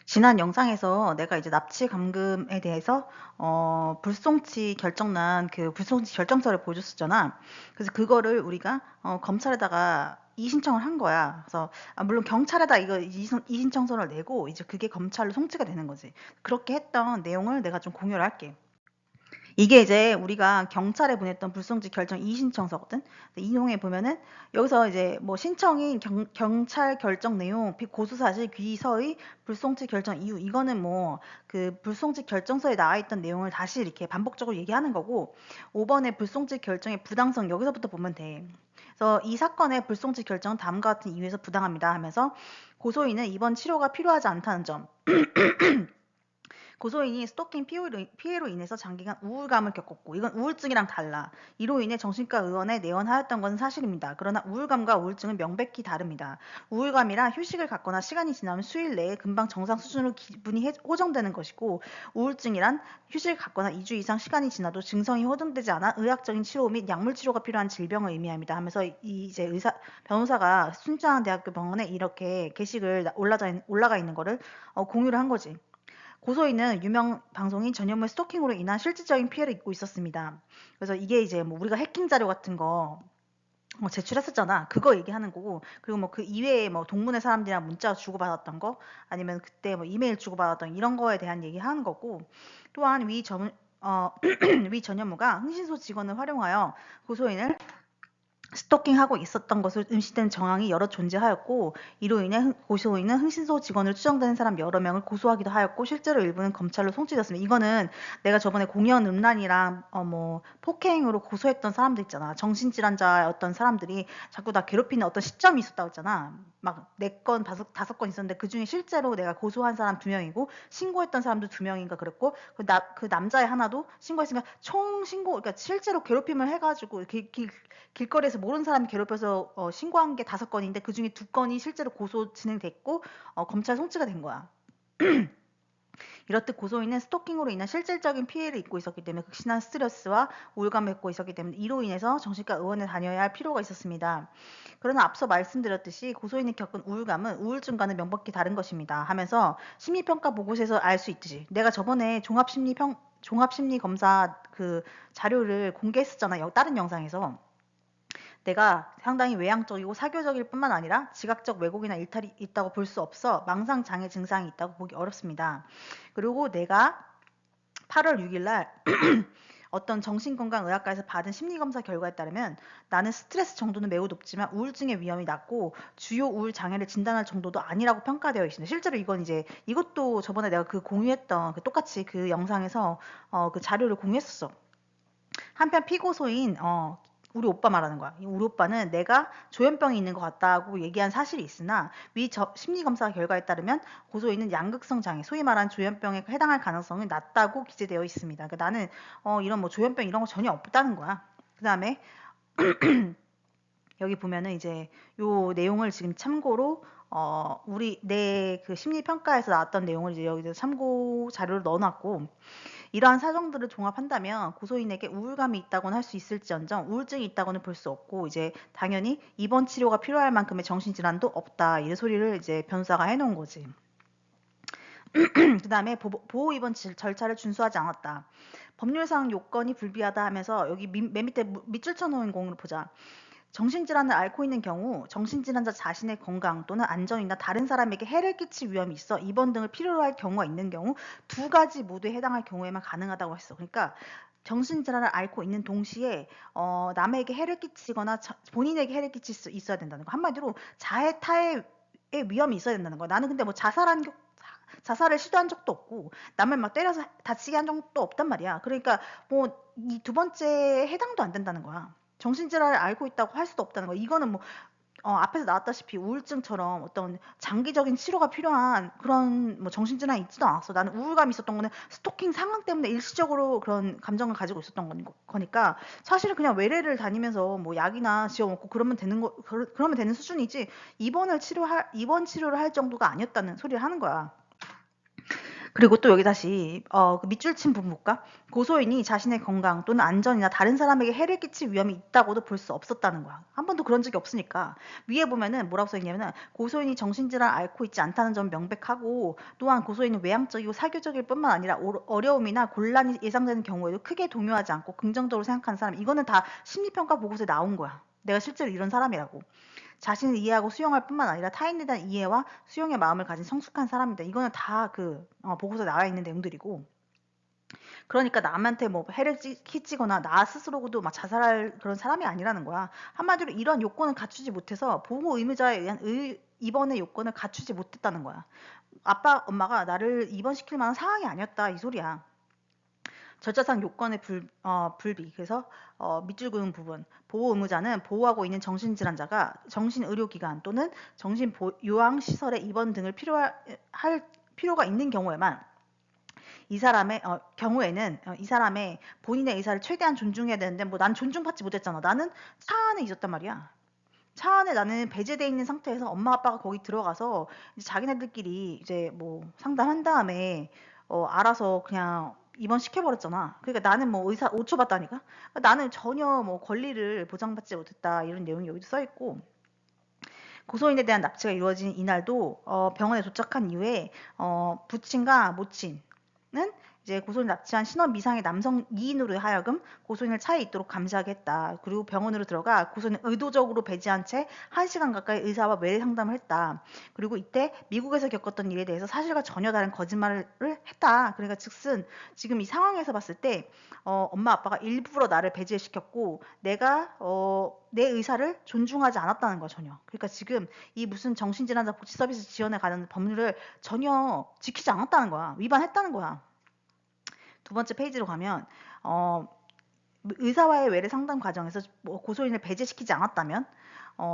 지난 영상에서 내가 이제 납치 감금에 대해서 불송치 결정난 그 불송치 결정서를 보여줬었잖아. 그래서 그거를 우리가 검찰에다가 이신청을 한 거야. 그래서 물론 경찰에다 이거 이신청서를 내고 이제 그게 검찰로 송치가 되는 거지. 그렇게 했던 내용을 내가 좀 공유를 할게. 이게 이제 우리가 경찰에 보냈던 불송치 결정 이의신청서거든. 이 내용에 보면은 여기서 이제 뭐 신청인 경찰 결정 내용, 고소 사실, 귀서의 불송치 결정 이유 이거는 뭐 그 불송치 결정서에 나와 있던 내용을 다시 이렇게 반복적으로 얘기하는 거고 5번의 불송치 결정의 부당성 여기서부터 보면 돼. 그래서 이 사건의 불송치 결정은 다음과 같은 이유에서 부당합니다 하면서 고소인은 이번 치료가 필요하지 않다는 점. 고소인이 스토킹 피해로 인해서 장기간 우울감을 겪었고 이건 우울증이랑 달라. 이로 인해 정신과 의원에 내원하였던 것은 사실입니다. 그러나 우울감과 우울증은 명백히 다릅니다. 우울감이란 휴식을 갖거나 시간이 지나면 수일 내에 금방 정상 수준으로 기분이 호정되는 것이고 우울증이란 휴식을 갖거나 2주 이상 시간이 지나도 증상이 호전되지 않아 의학적인 치료 및 약물 치료가 필요한 질병을 의미합니다. 하면서 이제 변호사가 순천대학교 병원에 이렇게 게시글 올라가 있는 거를 공유를 한 거지. 고소인은 유명 방송인 전현무의 스토킹으로 인한 실질적인 피해를 입고 있었습니다. 그래서 이게 이제 뭐 우리가 해킹 자료 같은 거 제출했었잖아. 그거 얘기하는 거고, 그리고 뭐 그 이외에 뭐 동문회 사람들이랑 문자 주고받았던 거, 아니면 그때 뭐 이메일 주고받았던 이런 거에 대한 얘기하는 거고, 또한 위 전현무가 흥신소 직원을 활용하여 고소인을 스토킹하고 있었던 것으로 의심되는 정황이 여러 존재하였고 이로 인해 고소인은 흥신소 직원으로 추정되는 사람 여러 명을 고소하기도 하였고 실제로 일부는 검찰로 송치되었습니다. 이거는 내가 저번에 공연 음란이랑 뭐 폭행으로 고소했던 사람들 있잖아. 정신질환자였던 사람들이 자꾸 나 괴롭히는 어떤 시점이 있었다고 했잖아. 막 4건, 5건 있었는데 그중에 실제로 내가 고소한 사람 2명이고 신고했던 사람도 2명인가 그랬고 그 남자애 하나도 신고했으니까 총 신고 그러니까 실제로 괴롭힘을 해가지고 길거리에서 모르는 사람이 괴롭혀서 신고한 게 5건인데 그중에 2건이 실제로 고소 진행됐고 검찰 송치가 된 거야. 이렇듯 고소인은 스토킹으로 인한 실질적인 피해를 입고 있었기 때문에 극심한 스트레스와 우울감을 겪고 있었기 때문에 이로 인해서 정신과 의원에 다녀야 할 필요가 있었습니다. 그러나 앞서 말씀드렸듯이 고소인이 겪은 우울감은 우울증과는 명백히 다른 것입니다. 하면서 심리평가 보고서에서 알 수 있듯이 내가 저번에 종합심리검사 그 자료를 공개했었잖아. 다른 영상에서. 내가 상당히 외향적이고 사교적일 뿐만 아니라 지각적 왜곡이나 일탈이 있다고 볼 수 없어 망상장애 증상이 있다고 보기 어렵습니다. 그리고 내가 8월 6일 날 어떤 정신건강의학과에서 받은 심리검사 결과에 따르면 나는 스트레스 정도는 매우 높지만 우울증의 위험이 낮고 주요 우울 장애를 진단할 정도도 아니라고 평가되어 있습니다. 실제로 이건 이제 이것도 저번에 내가 그 공유했던 똑같이 그 영상에서 그 자료를 공유했었어. 한편 피고소인 우리 오빠 말하는 거야. 우리 오빠는 내가 조현병이 있는 것 같다고 얘기한 사실이 있으나 심리검사 결과에 따르면 고소인은 양극성 장애, 소위 말하는 조현병에 해당할 가능성이 낮다고 기재되어 있습니다. 그러니까 나는 이런 뭐 조현병 이런 거 전혀 없다는 거야. 그 다음에 여기 보면은 이제 요 내용을 지금 참고로 우리 내 그 심리평가에서 나왔던 내용을 이제 여기서 참고 자료를 넣어놨고 이러한 사정들을 종합한다면 고소인에게 우울감이 있다고는 할 수 있을지언정 우울증이 있다고는 볼 수 없고 이제 당연히 입원 치료가 필요할 만큼의 정신질환도 없다. 이 소리를 이제 변호사가 해놓은 거지. 그 다음에 보호 입원 절차를 준수하지 않았다. 법률상 요건이 불비하다 하면서 여기 맨 밑에 밑줄 쳐놓은 공을 보자. 정신질환을 앓고 있는 경우 정신질환자 자신의 건강 또는 안전이나 다른 사람에게 해를 끼칠 위험이 있어 입원 등을 필요로 할 경우가 있는 경우 2가지 모두에 해당할 경우에만 가능하다고 했어. 그러니까 정신질환을 앓고 있는 동시에 남에게 해를 끼치거나 본인에게 해를 끼칠 수 있어야 된다는 거. 한마디로 자해 타해의 위험이 있어야 된다는 거야. 나는 근데 뭐 자살을 시도한 적도 없고 남을 막 때려서 다치게 한 적도 없단 말이야. 그러니까 뭐 이 2번째에 해당도 안 된다는 거야. 정신질환을 앓고 있다고 할 수도 없다는 거야. 이거는 뭐 앞에서 나왔다시피 우울증처럼 어떤 장기적인 치료가 필요한 그런 뭐 정신질환이 있지도 않았어. 나는 우울감이 있었던 거는 스토킹 상황 때문에 일시적으로 그런 감정을 가지고 있었던 거니까 사실은 그냥 외래를 다니면서 뭐 약이나 지어 먹고 그러면 그러면 되는 수준이지 입원 치료를 할 정도가 아니었다는 소리를 하는 거야. 그리고 또 여기 다시 그 밑줄 친 부분볼까? 고소인이 자신의 건강 또는 안전이나 다른 사람에게 해를 끼칠 위험이 있다고도 볼 수 없었다는 거야. 한 번도 그런 적이 없으니까. 위에 보면은 뭐라고 써 있냐면은 고소인이 정신질환을 앓고 있지 않다는 점 명백하고, 또한 고소인은 외향적이고 사교적일 뿐만 아니라 어려움이나 곤란이 예상되는 경우에도 크게 동요하지 않고 긍정적으로 생각하는 사람. 이거는 다 심리평가 보고서에 나온 거야. 내가 실제로 이런 사람이라고. 자신을 이해하고 수용할 뿐만 아니라 타인에 대한 이해와 수용의 마음을 가진 성숙한 사람이다. 이거는 다 보고서에 나와 있는 내용들이고. 그러니까 남한테 뭐 해를 끼치거나 나 스스로도 막 자살할 그런 사람이 아니라는 거야. 한마디로 이런 요건을 갖추지 못해서 보호 의무자에 의한 입원의 요건을 갖추지 못했다는 거야. 아빠, 엄마가 나를 입원시킬 만한 상황이 아니었다. 이 소리야. 절차상 요건의 불비. 그래서 밑줄 그은 부분. 보호 의무자는 보호하고 있는 정신질환자가 정신의료기관 또는 정신요양시설에 입원 등을 할 필요가 있는 경우에만 이 사람의 경우에는 이 사람의 본인의 의사를 최대한 존중해야 되는데, 뭐 난 존중받지 못했잖아. 나는 차 안에 있었단 말이야. 차 안에 나는 배제돼 있는 상태에서 엄마 아빠가 거기 들어가서 이제 자기네들끼리 이제 뭐 상담한 다음에 알아서 그냥 입원시켜버렸잖아. 그러니까 나는 뭐 의사 5초 받다니까. 그러니까 나는 전혀 뭐 권리를 보장받지 못했다, 이런 내용이 여기도 써 있고. 고소인에 대한 납치가 이루어진 이날도 병원에 도착한 이후에 부친과 모친은 이제 고소인 납치한 신원 미상의 남성 2인으로 하여금 고소인을 차에 있도록 감시하게 했다. 그리고 병원으로 들어가 고소인을 의도적으로 배제한 채 1시간 가까이 의사와 외래 상담을 했다. 그리고 이때 미국에서 겪었던 일에 대해서 사실과 전혀 다른 거짓말을 했다. 그러니까 즉슨 지금 이 상황에서 봤을 때 엄마 아빠가 일부러 나를 배제시켰고 내가 내 의사를 존중하지 않았다는 거야, 전혀. 그러니까 지금 이 무슨 정신질환자 복지 서비스 지원에 관한 법률을 전혀 지키지 않았다는 거야. 위반했다는 거야. 두 번째 페이지로 가면 어, 의사와의 외래 상담 과정에서 뭐 고소인을 배제시키지 않았다면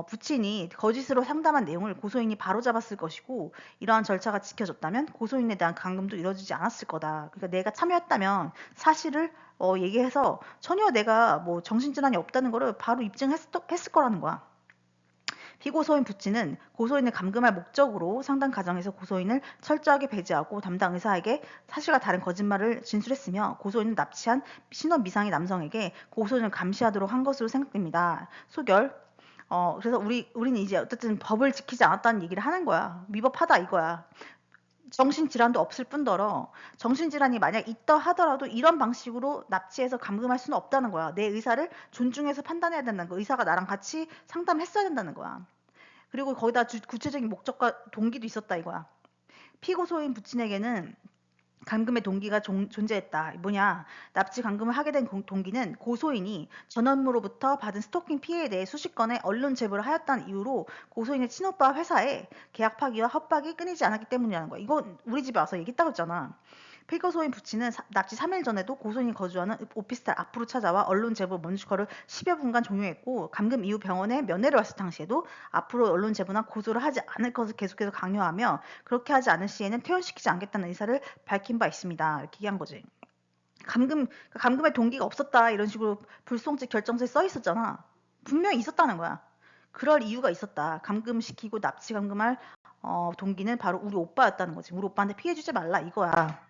부친이 거짓으로 상담한 내용을 고소인이 바로잡았을 것이고, 이러한 절차가 지켜졌다면 고소인에 대한 감금도 이뤄지지 않았을 거다. 그러니까 내가 참여했다면 사실을 얘기해서 전혀 내가 뭐 정신질환이 없다는 거를 바로 입증했을 거라는 거야. 피고소인 부친은 고소인을 감금할 목적으로 상담 과정에서 고소인을 철저하게 배제하고 담당 의사에게 사실과 다른 거짓말을 진술했으며, 고소인을 납치한 신원 미상의 남성에게 고소인을 감시하도록 한 것으로 생각됩니다. 소결. 그래서 우리는 이제 어쨌든 법을 지키지 않았다는 얘기를 하는 거야. 위법하다 이거야. 정신질환도 없을 뿐더러 정신질환이 만약 있다 하더라도 이런 방식으로 납치해서 감금할 수는 없다는 거야. 내 의사를 존중해서 판단해야 된다는 거야. 의사가 나랑 같이 상담했어야 된다는 거야. 그리고 거기다 구체적인 목적과 동기도 있었다 이거야. 피고소인 부친에게는 감금의 동기가 존재했다. 뭐냐? 납치 감금을 하게 된 동기는 고소인이 전 업무로부터 받은 스토킹 피해에 대해 수십 건의 언론 제보를 하였다는 이유로 고소인의 친오빠 회사에 계약 파기와 협박이 끊이지 않았기 때문이라는 거야. 이건 우리 집에 와서 얘기했다고 했잖아. 피고소인 부친은 납치 3일 전에도 고소인이 거주하는 오피스텔 앞으로 찾아와 언론 제보 멈추커를 10여 분간 종용했고, 감금 이후 병원에 면회를 왔을 당시에도 앞으로 언론 제보나 고소를 하지 않을 것을 계속해서 강요하며, 그렇게 하지 않을 시에는 퇴원시키지 않겠다는 의사를 밝힌 바 있습니다. 이렇게 얘기한 거지. 감금의 동기가 없었다 이런 식으로 불송치 결정서에 써 있었잖아. 분명히 있었다는 거야. 그럴 이유가 있었다. 감금시키고 납치 감금할 동기는 바로 우리 오빠였다는 거지. 우리 오빠한테 피해 주지 말라 이거야.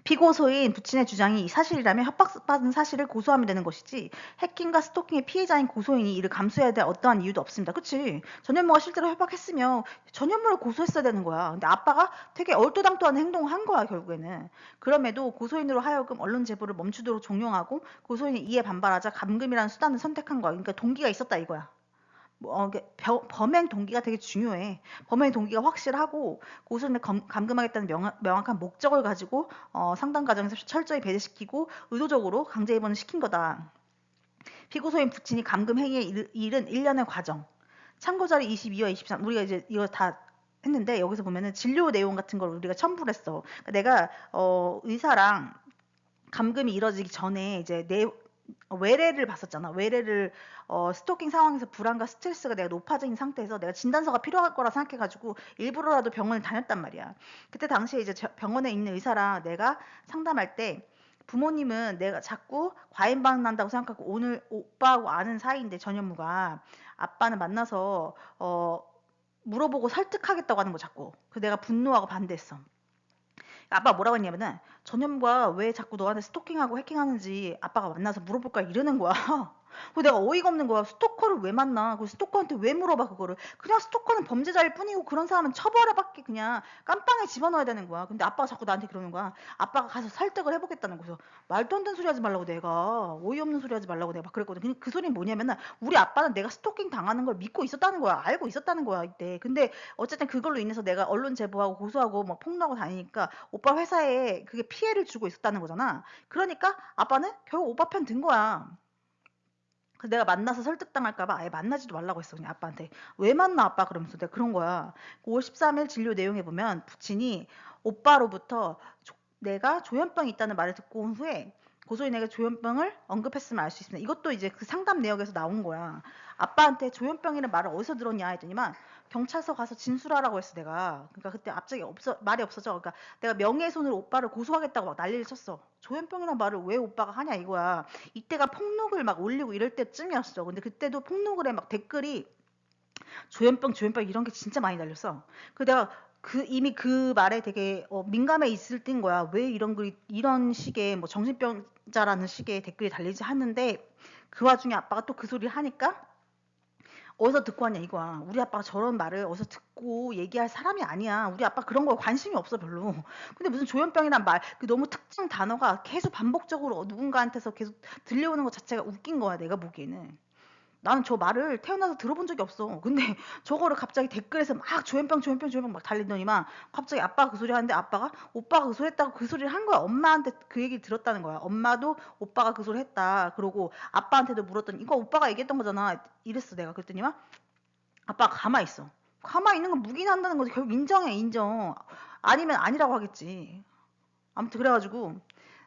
피고소인 부친의 주장이 사실이라면 협박받은 사실을 고소하면 되는 것이지, 해킹과 스토킹의 피해자인 고소인이 이를 감수해야 될 어떠한 이유도 없습니다. 그치? 전현무가 실제로 협박했으면 전현무를 고소했어야 되는 거야. 근데 아빠가 되게 얼토당토한 행동을 한 거야, 결국에는. 그럼에도 고소인으로 하여금 언론 제보를 멈추도록 종용하고 고소인이 이에 반발하자 감금이라는 수단을 선택한 거야. 그러니까 동기가 있었다 이거야. 범행 동기가 되게 중요해. 범행 동기가 확실하고 고소인을 감금하겠다는 명확한 목적을 가지고 상담 과정에서 철저히 배제시키고 의도적으로 강제 입원을 시킨 거다. 피고소인 부친이 감금 행위에 이른 일련의 과정. 참고자료 22와 23. 우리가 이제 이거 다 했는데 여기서 보면은 진료 내용 같은 걸 우리가 첨부를 했어. 그러니까 내가 의사랑 감금이 이뤄지기 전에 이제 외래를 봤었잖아. 외래를 스토킹 상황에서 불안과 스트레스가 내가 높아진 상태에서 내가 진단서가 필요할 거라 생각해가지고 일부러라도 병원을 다녔단 말이야. 그때 당시에 이제 병원에 있는 의사랑 내가 상담할 때, 부모님은 내가 자꾸 과잉 반응한다고 생각하고 오늘 오빠하고 아는 사이인데 전현무가 아빠는 만나서 물어보고 설득하겠다고 하는 거 자꾸. 그 내가 분노하고 반대했어. 아빠가 뭐라고 했냐면은 전현무가 왜 자꾸 너한테 스토킹하고 해킹하는지 아빠가 만나서 물어볼까 이러는 거야. 그 내가 어이가 없는 거야. 스토커를 왜 만나? 그 스토커한테 왜 물어봐 그거를? 그냥 스토커는 범죄자일 뿐이고 그런 사람은 처벌해밖에 그냥 깜빵에 집어넣어야 되는 거야. 근데 아빠가 자꾸 나한테 그러는 거야. 아빠가 가서 설득을 해보겠다는 거죠. 말도 안 되는 소리 하지 말라고 내가 어이없는 소리 하지 말라고 내가 막 그랬거든. 근데 그 소리는 뭐냐면은 우리 아빠는 내가 스토킹 당하는 걸 믿고 있었다는 거야. 알고 있었다는 거야 이때. 근데 어쨌든 그걸로 인해서 내가 언론 제보하고 고소하고 막 폭로하고 다니니까 오빠 회사에 그게 피해를 주고 있었다는 거잖아. 그러니까 아빠는 결국 오빠 편 든 거야. 그래서 내가 만나서 설득당할까 봐 아예 만나지도 말라고 했어. 그냥 아빠한테. 왜 만나 아빠 그러면서 내가 그런 거야. 5월 13일 진료 내용에 보면 부친이 오빠로부터 내가 조현병이 있다는 말을 듣고 온 후에 고소인에게 조현병을 언급했으면 알 수 있습니다. 이것도 이제 그 상담 내역에서 나온 거야. 아빠한테 조현병이라는 말을 어디서 들었냐 했더니만 경찰서 가서 진술하라고 했어 내가. 그러니까 그때 갑자기 말이 없어져. 그러니까 내가 명예훼손으로 오빠를 고소하겠다고 막 난리를 쳤어. 조현병이라는 말을 왜 오빠가 하냐 이거야. 이때가 폭로글 막 올리고 이럴 때쯤이었어. 근데 그때도 폭로글에 막 댓글이 조현병 조현병 이런 게 진짜 많이 달렸어. 그 내가 이미 그 말에 되게 민감해 있을 때인 거야. 왜 이런 글이 이런 식의 뭐 정신병자라는 식의 댓글이 달리지 하는데 그 와중에 아빠가 또 그 소리를 하니까 어디서 듣고 왔냐 이거야. 우리 아빠가 저런 말을 어디서 듣고 얘기할 사람이 아니야. 우리 아빠 그런 거에 관심이 없어 별로. 근데 무슨 조현병이란 말, 그 너무 특정 단어가 계속 반복적으로 누군가한테서 계속 들려오는 것 자체가 웃긴 거야 내가 보기에는. 나는 저 말을 태어나서 들어본 적이 없어. 근데 저거를 갑자기 댓글에서 막 조현병 조현병 조현병 막 달리더니만 갑자기 아빠가 그 소리 하는데 아빠가 오빠가 그 소리 했다고 그 소리를 한 거야. 엄마한테 그 얘기를 들었다는 거야. 엄마도 오빠가 그 소리 했다. 그러고 아빠한테도 물었더니 이거 오빠가 얘기했던 거잖아. 이랬어 내가. 그랬더니만 아빠가 가만히 있어. 가만히 있는 건 묵인한다는 거지. 결국 인정해 인정. 아니면 아니라고 하겠지. 아무튼 그래가지고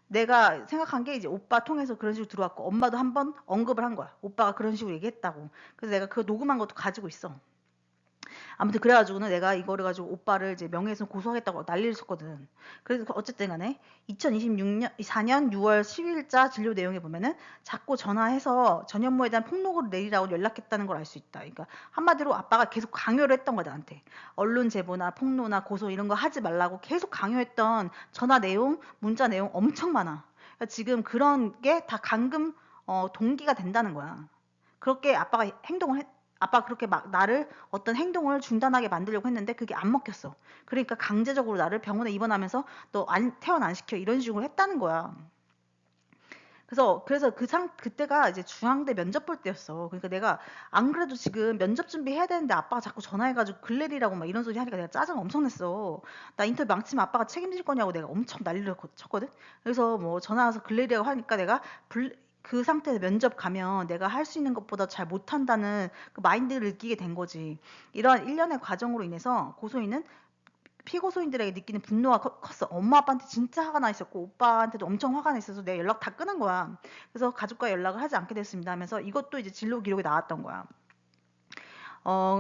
내가 생각한 게 이제 오빠 통해서 그런 식으로 들어왔고 엄마도 한번 언급을 한 거야. 오빠가 그런 식으로 얘기했다고. 그래서 내가 그거 녹음한 것도 가지고 있어. 아무튼 그래가지고는 내가 이거를 가지고 오빠를 이제 명예훼손 고소하겠다고 난리를 쳤거든. 그래서 어쨌든 간에 2026년, 4년 6월 10일자 진료 내용에 보면은 자꾸 전화해서 전현무에 대한 폭로를 내리라고 연락했다는 걸 알 수 있다. 그러니까 한마디로 아빠가 계속 강요를 했던 거야, 나한테. 언론 제보나 폭로나 고소 이런 거 하지 말라고 계속 강요했던 전화 내용, 문자 내용 엄청 많아. 그러니까 지금 그런 게 다 감금 동기가 된다는 거야. 그렇게 아빠가 그렇게 막 나를 어떤 행동을 중단하게 만들려고 했는데 그게 안 먹혔어. 그러니까 강제적으로 나를 병원에 입원하면서 너 퇴원 안 시켜 이런 식으로 했다는 거야. 그래서 그때가 이제 중앙대 면접 볼 때였어. 그러니까 내가 안 그래도 지금 면접 준비해야 되는데 아빠가 자꾸 전화해가지고 글내리라고 막 이런 소리 하니까 내가 짜증 엄청 냈어. 나 인터뷰 망치면 아빠가 책임질 거냐고 내가 엄청 난리를 쳤거든. 그래서 뭐 전화 와서 글내리라고 하니까 내가 그 상태에서 면접 가면 내가 할 수 있는 것보다 잘 못한다는 그 마인드를 느끼게 된 거지. 이런 일련의 과정으로 인해서 고소인은 피고소인들에게 느끼는 분노가 컸어. 엄마 아빠한테 진짜 화가 나 있었고 오빠한테도 엄청 화가 나 있어서 내가 연락 다 끊은 거야. 그래서 가족과 연락을 하지 않게 됐습니다 하면서 이것도 이제 진로 기록에 나왔던 거야.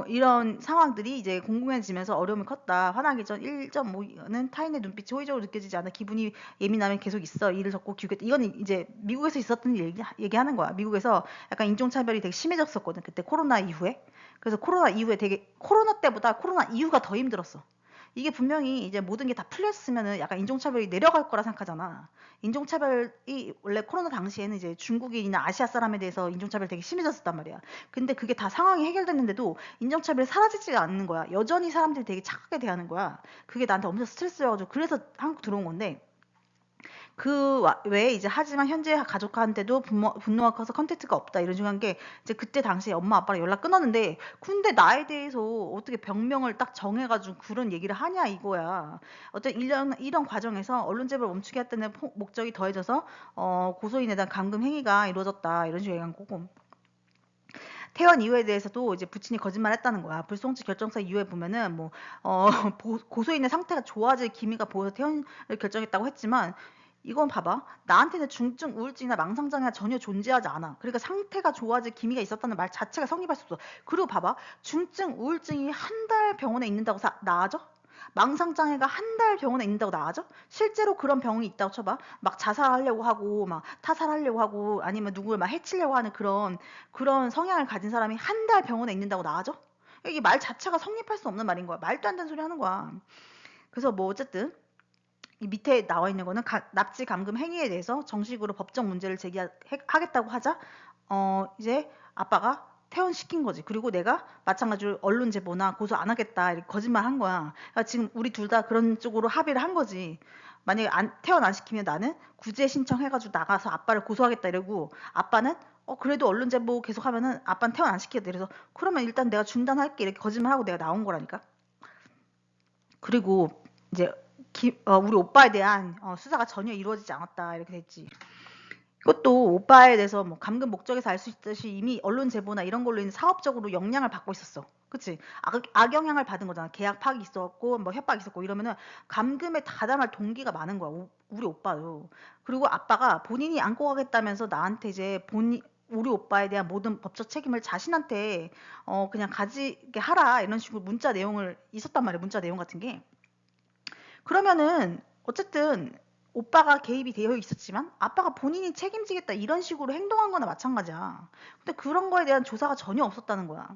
이런 상황들이 이제 공공해지면서 어려움이 컸다. 화나기 전 1.5는 타인의 눈빛이 호의적으로 느껴지지 않아 기분이 예민하면 계속 있어. 이를 적고 기우겠다. 이건 이제 미국에서 있었던 일 얘기하는 거야. 미국에서 약간 인종차별이 되게 심해졌었거든. 그때 코로나 이후에. 그래서 코로나 이후에 되게 코로나 때보다 코로나 이후가 더 힘들었어. 이게 분명히 이제 모든 게 다 풀렸으면은 약간 인종차별이 내려갈 거라 생각하잖아. 인종차별이 원래 코로나 당시에는 이제 중국인이나 아시아 사람에 대해서 인종차별 되게 심해졌었단 말이야. 근데 그게 다 상황이 해결됐는데도 인종차별이 사라지지가 않는 거야. 여전히 사람들이 되게 착하게 대하는 거야. 그게 나한테 엄청 스트레스여가지고 그래서 한국 들어온 건데 외에 이제 하지만 현재 가족한테도 분노가 커서 컨택트가 없다 이런 식으로 한 게 이제 그때 당시에 엄마 아빠랑 연락 끊었는데 근데 나에 대해서 어떻게 병명을 딱 정해가지고 그런 얘기를 하냐 이거야. 어떤 이런 과정에서 언론 제보를 멈추게 했다는 목적이 더해져서 고소인에 대한 감금 행위가 이루어졌다 이런 식으로 얘기한 거고. 퇴원 이유에 대해서도 이제 부친이 거짓말했다는 거야. 불송치 결정서 이유에 보면은 뭐 고소인의 상태가 좋아질 기미가 보여서 퇴원을 결정했다고 했지만 이건 봐봐. 나한테는 중증 우울증이나 망상장애가 전혀 존재하지 않아. 그러니까 상태가 좋아질 기미가 있었다는 말 자체가 성립할 수 없어. 그리고 봐봐. 중증 우울증이 한 달 병원에 있는다고 나아져? 망상장애가 한 달 병원에 있는다고 나아져? 실제로 그런 병이 있다고 쳐봐. 막 자살하려고 하고, 막 타살하려고 하고, 아니면 누구를 막 해치려고 하는 그런 성향을 가진 사람이 한 달 병원에 있는다고 나아져? 이게 말 자체가 성립할 수 없는 말인 거야. 말도 안 되는 소리 하는 거야. 그래서 뭐 어쨌든 이 밑에 나와 있는 거는 납치 감금 행위에 대해서 정식으로 법적 문제를 제기하겠다고 하자 이제 아빠가 퇴원시킨 거지. 그리고 내가 마찬가지로 언론 제보나 고소 안 하겠다 이렇게 거짓말 한 거야. 그러니까 지금 우리 둘 다 그런 쪽으로 합의를 한 거지. 만약에 퇴원 안 시키면 나는 구제 신청해가지고 나가서 아빠를 고소하겠다 이러고 아빠는 그래도 언론 제보 계속 하면은 아빠는 퇴원 안 시키겠다. 그래서 그러면 일단 내가 중단할게 이렇게 거짓말하고 내가 나온 거라니까. 그리고 이제 우리 오빠에 대한 수사가 전혀 이루어지지 않았다 이렇게 됐지. 이것도 오빠에 대해서 뭐 감금 목적에서 알 수 있듯이 이미 언론 제보나 이런 걸로 인해 사업적으로 영향을 받고 있었어. 그치? 악영향을 받은 거잖아. 계약 파악이 있었고 뭐 협박이 있었고 이러면은 감금에 가담할 동기가 많은 거야. 우리 오빠도. 그리고 아빠가 본인이 안고 가겠다면서 나한테 이제 우리 오빠에 대한 모든 법적 책임을 자신한테 그냥 가지게 하라 이런 식으로 문자 내용을 있었단 말이야. 문자 내용 같은 게. 그러면은 어쨌든 오빠가 개입이 되어 있었지만 아빠가 본인이 책임지겠다 이런 식으로 행동한 거나 마찬가지야. 근데 그런 거에 대한 조사가 전혀 없었다는 거야.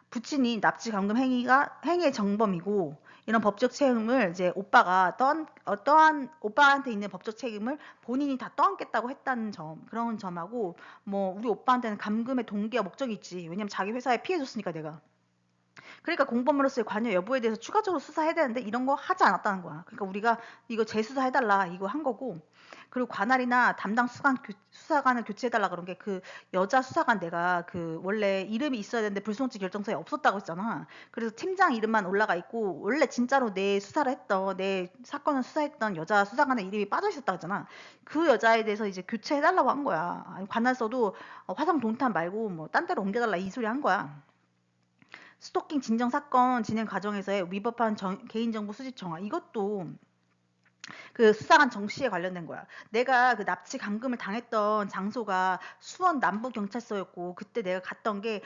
부친이 납치 감금 행위의 정범이고 이런 법적 책임을 이제 오빠가 떠한 오빠한테 있는 법적 책임을 본인이 다 떠안겠다고 했다는 점 그런 점하고 뭐 우리 오빠한테는 감금의 동기와 목적이 있지. 왜냐면 자기 회사에 피해 줬으니까 내가. 그러니까 공범으로서의 관여 여부에 대해서 추가적으로 수사해야 되는데 이런 거 하지 않았다는 거야. 그러니까 우리가 이거 재수사해달라 이거 한 거고 그리고 관할이나 담당 수사관을 교체해달라 그런 게 그 여자 수사관 내가 그 원래 이름이 있어야 되는데 불송치 결정서에 없었다고 했잖아. 그래서 팀장 이름만 올라가 있고 원래 진짜로 내 사건을 수사했던 여자 수사관의 이름이 빠져 있었다고 했잖아. 그 여자에 대해서 이제 교체해달라고 한 거야. 관할서도 화성 동탄 말고 뭐 딴 데로 옮겨달라 이 소리 한 거야. 스토킹 진정 사건 진행 과정에서의 위법한 개인정보 수집 정황 이것도 그 수사관 정 씨에 관련된 거야. 내가 그 납치 감금을 당했던 장소가 수원 남부경찰서였고 그때 내가 갔던 게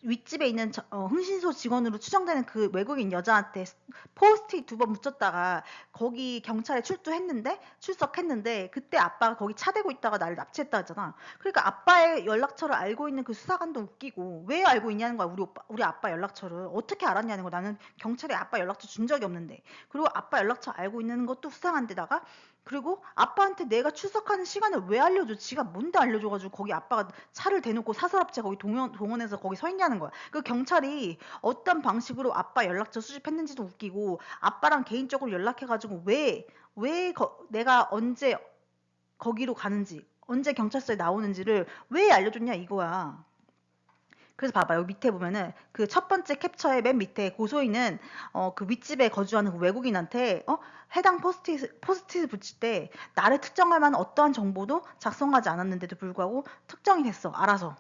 윗집에 있는 흥신소 직원으로 추정되는 그 외국인 여자한테 포스트잇 2번 붙였다가 거기 경찰에 출석했는데 그때 아빠가 거기 차대고 있다가 나를 납치했다 했잖아. 그러니까 아빠의 연락처를 알고 있는 그 수사관도 웃기고 왜 알고 있냐는 거야. 우리 아빠 연락처를 어떻게 알았냐는 거야. 나는 경찰에 아빠 연락처 준 적이 없는데. 그리고 아빠 연락처 알고 있는 것도 수상한데다가 그리고 아빠한테 내가 출석하는 시간을 왜 알려줘? 지가 뭔데 알려줘가지고 거기 아빠가 차를 대놓고 사설업체 거기 동원해서 거기 서 있냐는 거야. 그 경찰이 어떤 방식으로 아빠 연락처 수집했는지도 웃기고 아빠랑 개인적으로 연락해가지고 내가 언제 거기로 가는지 언제 경찰서에 나오는지를 왜 알려줬냐 이거야. 그래서 봐봐 여기 밑에 보면은 그 첫 번째 캡처의 맨 밑에 고소인은 그 윗집에 거주하는 그 외국인한테 해당 포스트잇 붙일 때 나를 특정할 만한 어떠한 정보도 작성하지 않았는데도 불구하고 특정이 됐어 알아서.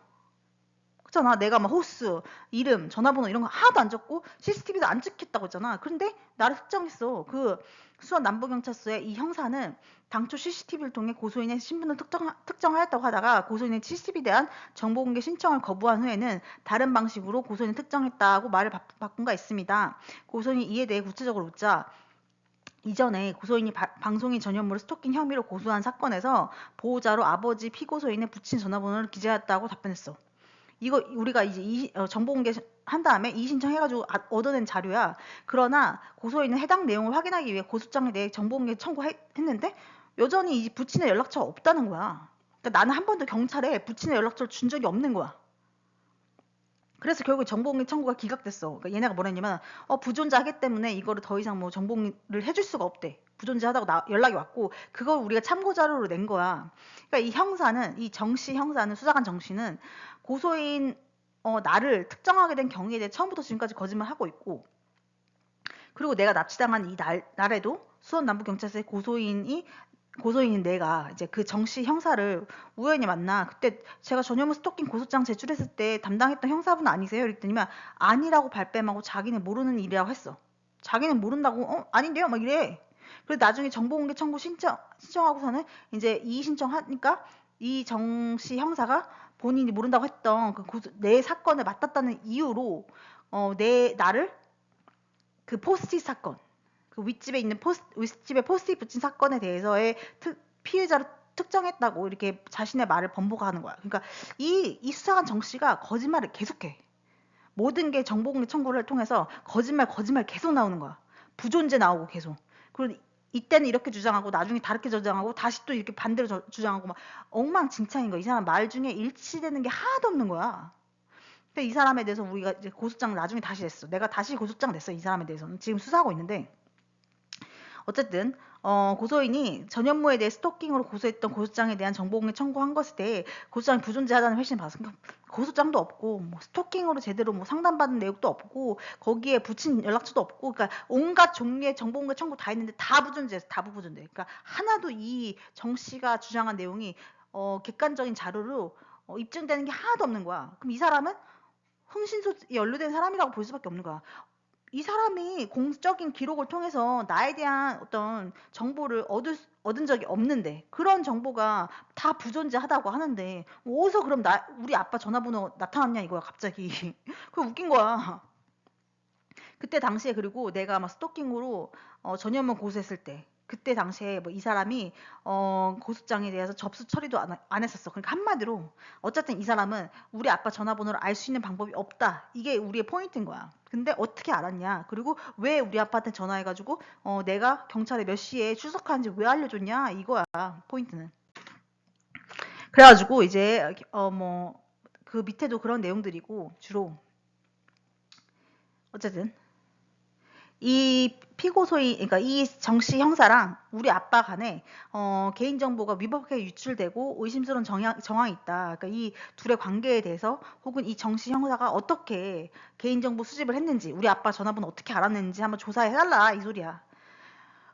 그렇잖아. 내가 막 호수, 이름, 전화번호 이런 거 하나도 안 적고 CCTV도 안 찍혔다고 했잖아. 그런데 나를 특정했어. 그 수원 남부경찰서의 이 형사는 당초 CCTV를 통해 고소인의 신분을 특정하였다고 하다가 고소인의 CCTV에 대한 정보공개 신청을 거부한 후에는 다른 방식으로 고소인을 특정했다고 말을 바꾼 바 있습니다. 고소인이 이에 대해 구체적으로 묻자 이전에 고소인이 방송인 전현무를 스토킹 혐의로 고소한 사건에서 보호자로 아버지 피고소인의 부친 전화번호를 기재했다고 답변했어. 이거 우리가 이제 정보 공개한 다음에 이의 신청해가지고 얻어낸 자료야. 그러나 고소인은 해당 내용을 확인하기 위해 고소장에 대해 정보 공개 청구했는데 여전히 이 부친의 연락처가 없다는 거야. 그러니까 나는 한 번도 경찰에 부친의 연락처를 준 적이 없는 거야. 그래서 결국 정보공개 청구가 기각됐어. 그러니까 얘네가 뭐랬냐면 부존재하기 때문에 이거를 더 이상 뭐 정보공개를 해줄 수가 없대. 부존재하다고 연락이 왔고 그걸 우리가 참고 자료로 낸 거야. 그러니까 이 정씨 형사는 수사관 정씨는 고소인 나를 특정하게 된 경위에 대해 처음부터 지금까지 거짓말하고 있고 그리고 내가 납치당한 이 날에도 수원 남부경찰서의 고소인인 내가 이제 그 정씨 형사를 우연히 만나 그때 제가 전현무 스토킹 고소장 제출했을 때 담당했던 형사분 아니세요? 이랬더니만 아니라고 발뺌하고 자기는 모르는 일이라고 했어. 자기는 모른다고 아닌데요? 막 이래. 그래서 나중에 정보공개 청구 신청하고서는 이제 이의 신청하니까 이 정씨 형사가 본인이 모른다고 했던 내 사건을 맡았다는 이유로 나를 그 포스트잇 사건 그 윗집에 포스트잇 붙인 사건에 대해서의 피해자로 특정했다고 이렇게 자신의 말을 번복하는 거야. 그러니까 이 수사관 정 씨가 거짓말을 계속해. 모든 게 정보공개 청구를 통해서 거짓말 계속 나오는 거야. 부존재 나오고 계속. 그리고 이때는 이렇게 주장하고 나중에 다르게 주장하고 다시 또 이렇게 반대로 주장하고 막 엉망진창인 거야. 이 사람 말 중에 일치되는 게 하나도 없는 거야. 근데 이 사람에 대해서 우리가 이제 고소장 나중에 다시 냈어. 내가 다시 고소장 냈어. 이 사람에 대해서는 지금 수사하고 있는데 어쨌든 고소인이 전현무에 대해 스토킹으로 고소했던 고소장에 대한 정보공개 청구한 것에 대해 고소장이 부존재하다는 회신을 받았어. 그러니까 고소장도 없고 뭐 스토킹으로 제대로 뭐 상담받은 내용도 없고 거기에 붙인 연락처도 없고 그러니까 온갖 종류의 정보공개 청구 다 했는데 다 부존재했어. 다 부존재. 그러니까 하나도 이 정 씨가 주장한 내용이 객관적인 자료로 입증되는 게 하나도 없는 거야. 그럼 이 사람은 흥신소에 연루된 사람이라고 볼 수밖에 없는 거야. 이 사람이 공적인 기록을 통해서 나에 대한 어떤 정보를 얻은 적이 없는데 그런 정보가 다 부존재하다고 하는데 어디서 그럼 우리 아빠 전화번호 나타났냐 이거야 갑자기. 그거 웃긴 거야. 그때 당시에 그리고 내가 막 스토킹으로 전현무 고소했을 때 그때 당시에 뭐 이 사람이 고소장에 대해서 접수 처리도 안 했었어. 그러니까 한마디로 어쨌든 이 사람은 우리 아빠 전화번호를 알 수 있는 방법이 없다. 이게 우리의 포인트인 거야. 근데 어떻게 알았냐? 그리고 왜 우리 아빠한테 전화해가지고 내가 경찰에 몇 시에 출석하는지 왜 알려줬냐? 이거야 포인트는. 그래가지고 이제 뭐 그 밑에도 그런 내용들이고 주로 어쨌든 이 피고소인, 그러니까 이 정씨 형사랑 우리 아빠 간에 개인정보가 위법하게 유출되고 의심스러운 정황이 있다. 그러니까 이 둘의 관계에 대해서 혹은 이 정씨 형사가 어떻게 개인정보 수집을 했는지 우리 아빠 전화번호 어떻게 알았는지 한번 조사해달라 이 소리야.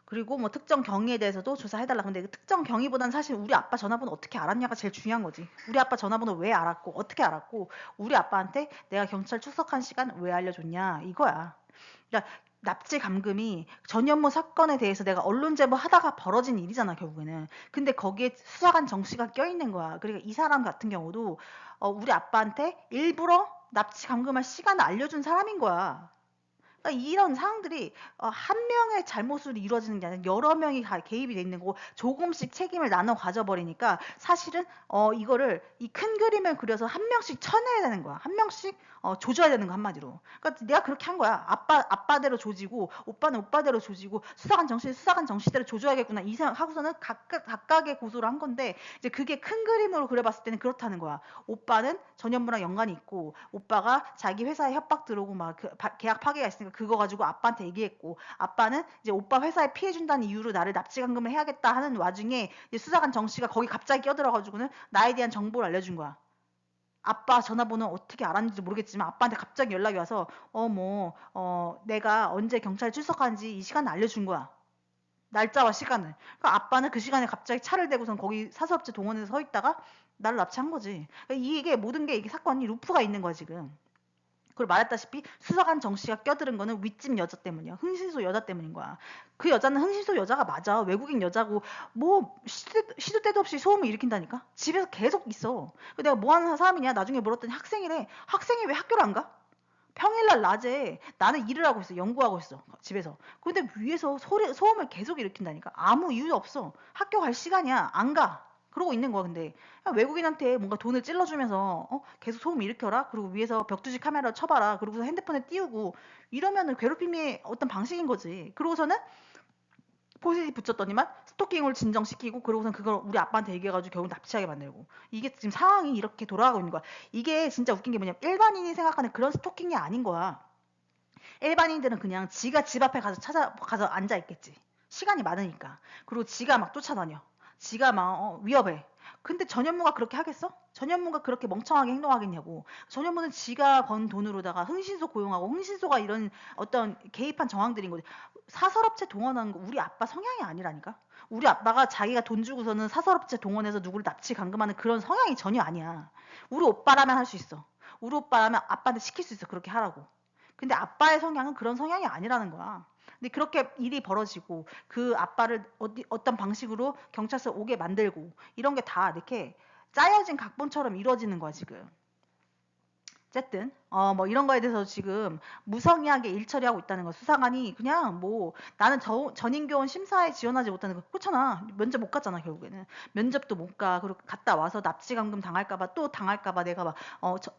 그리고 뭐 특정 경위에 대해서도 조사해달라. 근데 그 특정 경위보다는 사실 우리 아빠 전화번호 어떻게 알았냐가 제일 중요한 거지. 우리 아빠 전화번호 왜 알았고 어떻게 알았고 우리 아빠한테 내가 경찰 출석한 시간 왜 알려줬냐 이거야. 그러니까 납치 감금이 전현무 사건에 대해서 내가 언론 제보하다가 벌어진 일이잖아 결국에는. 근데 거기에 수사관 정 씨가 껴있는 거야. 그러니까 이 사람 같은 경우도 우리 아빠한테 일부러 납치 감금할 시간을 알려준 사람인 거야. 그러니까 이런 상황들이 한 명의 잘못으로 이루어지는 게 아니라 여러 명이 개입이 돼 있는 거고 조금씩 책임을 나눠 가져버리니까 사실은 이거를 이 큰 그림을 그려서 한 명씩 쳐내야 되는 거야. 한 명씩 조져야 되는 거 한마디로. 그러니까 내가 그렇게 한 거야. 아빠대로 조지고 오빠는 오빠대로 조지고 수사관 정씨대로 조져야겠구나 이 생각하고서는 각각의 고소를 한 건데 이제 그게 큰 그림으로 그려봤을 때는 그렇다는 거야. 오빠는 전현무랑 연관이 있고 오빠가 자기 회사에 협박 들어오고 막 계약 파기가 있으니까 그거 가지고 아빠한테 얘기했고 아빠는 이제 오빠 회사에 피해 준다는 이유로 나를 납치 감금을 해야겠다 하는 와중에 이제 수사관 정 씨가 거기 갑자기 끼어들어가지고는 나에 대한 정보를 알려준 거야. 아빠 전화번호 어떻게 알았는지 모르겠지만 아빠한테 갑자기 연락이 와서 내가 언제 경찰에 출석하는지 이 시간을 알려준 거야. 날짜와 시간을. 그러니까 아빠는 그 시간에 갑자기 차를 대고선 거기 사서업체 동원해서 서 있다가 나를 납치한 거지. 그러니까 이게 모든 게 이게 사건이 루프가 있는 거야 지금. 그리고 말했다시피 수사관 정 씨가 껴들은 거는 윗집 여자 때문이야. 흥신소 여자 때문인 거야. 그 여자는 흥신소 여자가 맞아. 외국인 여자고 뭐 시도 때도 없이 소음을 일으킨다니까. 집에서 계속 있어. 내가 뭐 하는 사람이냐 나중에 물었더니 학생이래. 학생이 왜 학교를 안 가? 평일날 낮에 나는 일을 하고 있어. 연구하고 있어. 집에서. 근데 위에서 소음을 계속 일으킨다니까. 아무 이유도 없어. 학교 갈 시간이야. 안 가. 그러고 있는 거야. 근데 외국인한테 뭔가 돈을 찔러주면서 계속 소음 일으켜라. 그리고 위에서 벽두지 카메라 쳐봐라. 그러고서 핸드폰에 띄우고 이러면은 괴롭힘의 어떤 방식인 거지. 그러고서는 포지티 붙였더니만 스토킹을 진정시키고 그러고선 그걸 우리 아빠한테 얘기해가지고 결국 납치하게 만들고 이게 지금 상황이 이렇게 돌아가고 있는 거야. 이게 진짜 웃긴 게 뭐냐면 일반인이 생각하는 그런 스토킹이 아닌 거야. 일반인들은 그냥 지가 집 앞에 가서 앉아 있겠지. 시간이 많으니까. 그리고 지가 막 쫓아다녀. 지가 막 위협해. 근데 전현무가 그렇게 하겠어? 전현무가 그렇게 멍청하게 행동하겠냐고. 전현무는 지가 번 돈으로다가 흥신소 고용하고 흥신소가 이런 어떤 개입한 정황들인 거지. 사설업체 동원하는 거 우리 아빠 성향이 아니라니까. 우리 아빠가 자기가 돈 주고서는 사설업체 동원해서 누구를 납치 감금하는 그런 성향이 전혀 아니야. 우리 오빠라면 할 수 있어. 우리 오빠라면 아빠한테 시킬 수 있어. 그렇게 하라고. 근데 아빠의 성향은 그런 성향이 아니라는 거야. 근데 그렇게 일이 벌어지고 그 아빠를 어떤 방식으로 경찰서 오게 만들고 이런 게 다 이렇게 짜여진 각본처럼 이루어지는 거야 지금. 어쨌든 뭐 이런 거에 대해서 지금 무성의하게 일 처리하고 있다는 거. 수사관이 그냥 뭐 나는 전인교원 심사에 지원하지 못하는 거 그렇잖아. 면접 못 갔잖아 결국에는. 면접도 못 가. 그리고 갔다 와서 납치감금 당할까봐 또 당할까봐 내가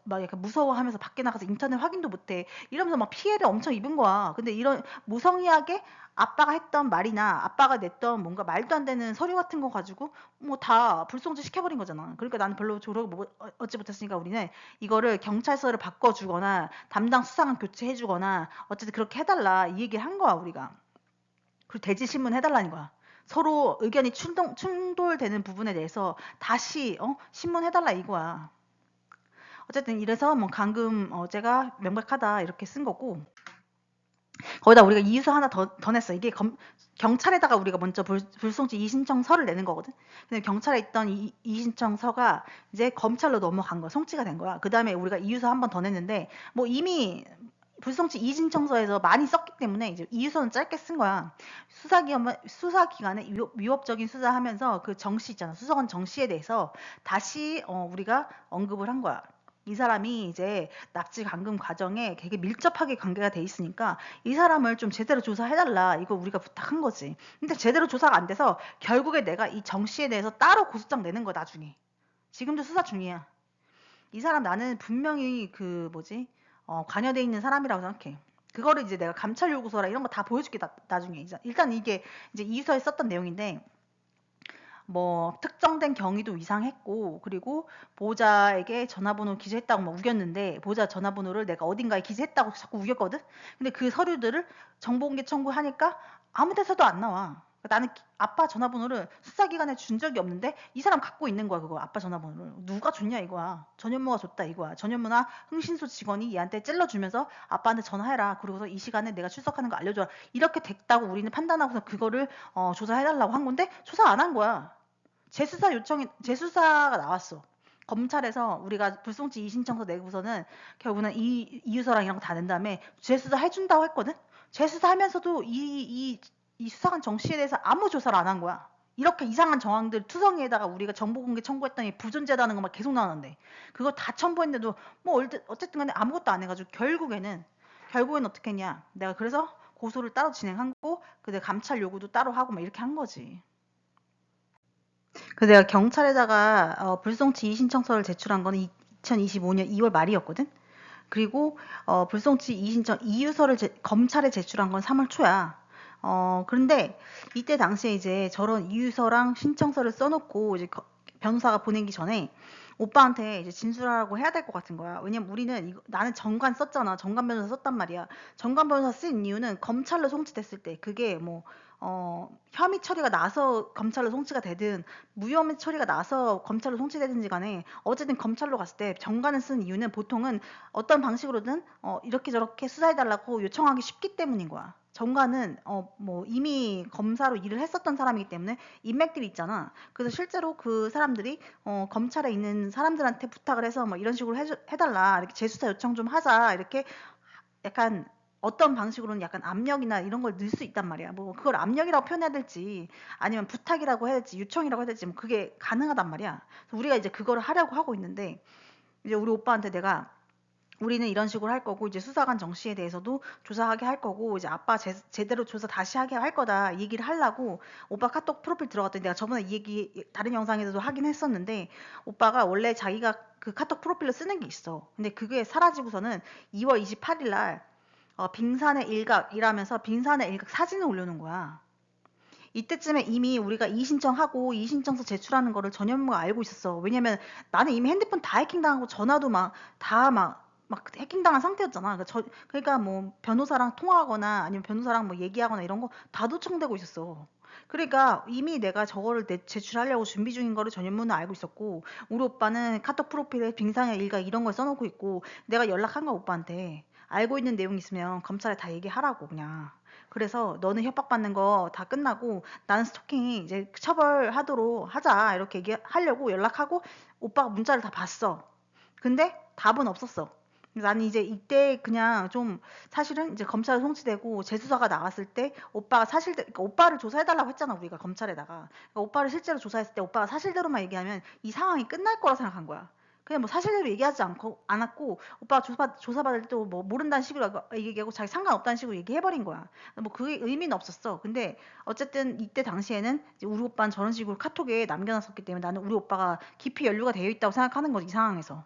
막 약간 무서워하면서 밖에 나가서 인터넷 확인도 못해. 이러면서 막 피해를 엄청 입은 거야. 근데 이런 무성의하게 아빠가 했던 말이나 아빠가 냈던 뭔가 말도 안 되는 서류 같은 거 가지고 뭐 다 불송치 시켜버린 거잖아. 그러니까 나는 별로 조력을 얻지 못했으니까 우리는 이거를 경찰서를 바꿔주거나 담당 수사관 교체해주거나 어쨌든 그렇게 해달라 이 얘기를 한 거야 우리가. 그리고 대지신문 해달라는 거야. 서로 의견이 충돌되는 부분에 대해서 다시 신문해달라 이거야. 어쨌든 이래서 뭐 감금 어제가 명백하다 이렇게 쓴 거고 거기다 우리가 이유서 하나 더 냈어. 이게 경찰에다가 우리가 먼저 불송치 이의신청서를 내는 거거든. 근데 경찰에 있던 이의신청서가 이제 검찰로 넘어간 거야. 송치가 된 거야. 그 다음에 우리가 이유서 한 번 더 냈는데 뭐 이미 불송치 이의신청서에서 많이 썼기 때문에 이제 이유서는 짧게 쓴 거야. 수사기관에 위협적인 수사하면서 그 정씨 있잖아. 수사관 정씨에 대해서 다시 우리가 언급을 한 거야. 이 사람이 이제 납치 감금 과정에 되게 밀접하게 관계가 돼 있으니까 이 사람을 좀 제대로 조사해달라 이거 우리가 부탁한 거지. 근데 제대로 조사가 안 돼서 결국에 내가 이 정 씨에 대해서 따로 고소장 내는 거야 나중에. 지금도 수사 중이야. 이 사람 나는 분명히 그 뭐지 관여돼 있는 사람이라고 생각해. 그거를 이제 내가 감찰 요구서라 이런 거 다 보여줄게 나중에. 일단 이게 이제 이유서에 썼던 내용인데 뭐 특정된 경위도 이상했고 그리고 보호자에게 전화번호 기재했다고 막 우겼는데 보호자 전화번호를 내가 어딘가에 기재했다고 자꾸 우겼거든. 근데 그 서류들을 정보공개 청구하니까 아무 데서도 안 나와. 나는 아빠 전화번호를 수사기관에 준 적이 없는데 이 사람 갖고 있는 거야 그거 아빠 전화번호를. 누가 줬냐 이거야. 전현무가 줬다 이거야. 전현무나 흥신소 직원이 얘한테 찔러주면서 아빠한테 전화해라. 그러고서 이 시간에 내가 출석하는 거 알려줘라. 이렇게 됐다고 우리는 판단하고서 그거를 조사해달라고 한 건데 조사 안 한 거야. 재수사가 나왔어. 검찰에서 우리가 불송치 이의신청서 내고서는 결국은 이유서랑 이런 거 다 낸 다음에 재수사 해준다고 했거든. 재수사하면서도 이 수사관 정 씨에 대해서 아무 조사를 안 한 거야. 이렇게 이상한 정황들 투성이에다가 우리가 정보공개 청구했더니 부존재다는 거 막 계속 나오는데 그거 다 첨부했는데도 뭐 어쨌든 간에 아무것도 안 해가지고 결국에는 어떻게 했냐. 내가 그래서 고소를 따로 진행하고 근데 감찰 요구도 따로 하고 막 이렇게 한 거지. 그 내가 경찰에다가 불송치 이의신청서를 제출한 거는 2025년 2월 말이었거든. 그리고 불송치 이의신청 이유서를 검찰에 제출한 건 3월 초야. 그런데 이때 당시에 이제 저런 이유서랑 신청서를 써놓고 이제 변호사가 보내기 전에 오빠한테 이제 진술하라고 해야 될 것 같은 거야. 왜냐면 우리는 나는 정관 썼잖아. 정관 변호사 썼단 말이야. 정관 변호사 쓴 이유는 검찰로 송치됐을 때 그게 뭐 혐의 처리가 나서 검찰로 송치가 되든 무혐의 처리가 나서 검찰로 송치되든지 간에 어쨌든 검찰로 갔을 때 정관을 쓴 이유는 보통은 어떤 방식으로든 이렇게 저렇게 수사해달라고 요청하기 쉽기 때문인 거야. 정관은 뭐 이미 검사로 일을 했었던 사람이기 때문에 인맥들이 있잖아. 그래서 실제로 그 사람들이 검찰에 있는 사람들한테 부탁을 해서 뭐 이런 식으로 해달라 이렇게 재수사 요청 좀 하자 이렇게 약간 어떤 방식으로는 약간 압력이나 이런 걸 넣을 수 있단 말이야. 뭐 그걸 압력이라고 표현해야 될지 아니면 부탁이라고 해야 될지 요청이라고 해야 될지 뭐 그게 가능하단 말이야. 그래서 우리가 이제 그거를 하려고 하고 있는데 이제 우리 오빠한테 내가 우리는 이런 식으로 할 거고 이제 수사관 정 씨에 대해서도 조사하게 할 거고 이제 아빠 제대로 조사 다시 하게 할 거다 얘기를 하려고 오빠 카톡 프로필 들어갔더니 내가 저번에 이 얘기 다른 영상에서도 하긴 했었는데 오빠가 원래 자기가 그 카톡 프로필로 쓰는 게 있어. 근데 그게 사라지고서는 2월 28일 날 빙산의 일각이라면서 빙산의 일각 사진을 올려놓은 거야. 이때쯤에 이미 우리가 이의신청하고 이의신청서 제출하는 거를 전현무가 알고 있었어. 왜냐면 나는 이미 핸드폰 다 해킹당하고 전화도 막 해킹당한 상태였잖아. 그러니까 뭐 변호사랑 통화하거나 아니면 변호사랑 뭐 얘기하거나 이런 거 다 도청되고 있었어. 그러니까 이미 내가 저거를 제출하려고 준비 중인 거를 전현무는 알고 있었고 우리 오빠는 카톡 프로필에 빙상의 일각 이런 걸 써놓고 있고 내가 연락한 거야 오빠한테. 알고 있는 내용 있으면 검찰에 다 얘기하라고 그냥. 그래서 너는 협박받는 거 다 끝나고 나는 스토킹 이제 처벌하도록 하자 이렇게 얘기하려고 연락하고 오빠가 문자를 다 봤어. 근데 답은 없었어. 나는 이제 이때 그냥 좀 사실은 이제 검찰에 송치되고 재수사가 나왔을 때 오빠가 그러니까 오빠를 조사해달라고 했잖아 우리가 검찰에다가. 그러니까 오빠를 실제로 조사했을 때 오빠가 사실대로만 얘기하면 이 상황이 끝날 거라 생각한 거야. 그냥 뭐 사실대로 얘기하지 않고 않았고 오빠가 조사받을 때도 뭐 모른다는 식으로 얘기하고 자기 상관없다는 식으로 얘기해버린 거야. 뭐 그게 의미는 없었어. 근데 어쨌든 이때 당시에는 이제 우리 오빠는 저런 식으로 카톡에 남겨놨었기 때문에 나는 우리 오빠가 깊이 연루가 되어 있다고 생각하는 거지 이 상황에서.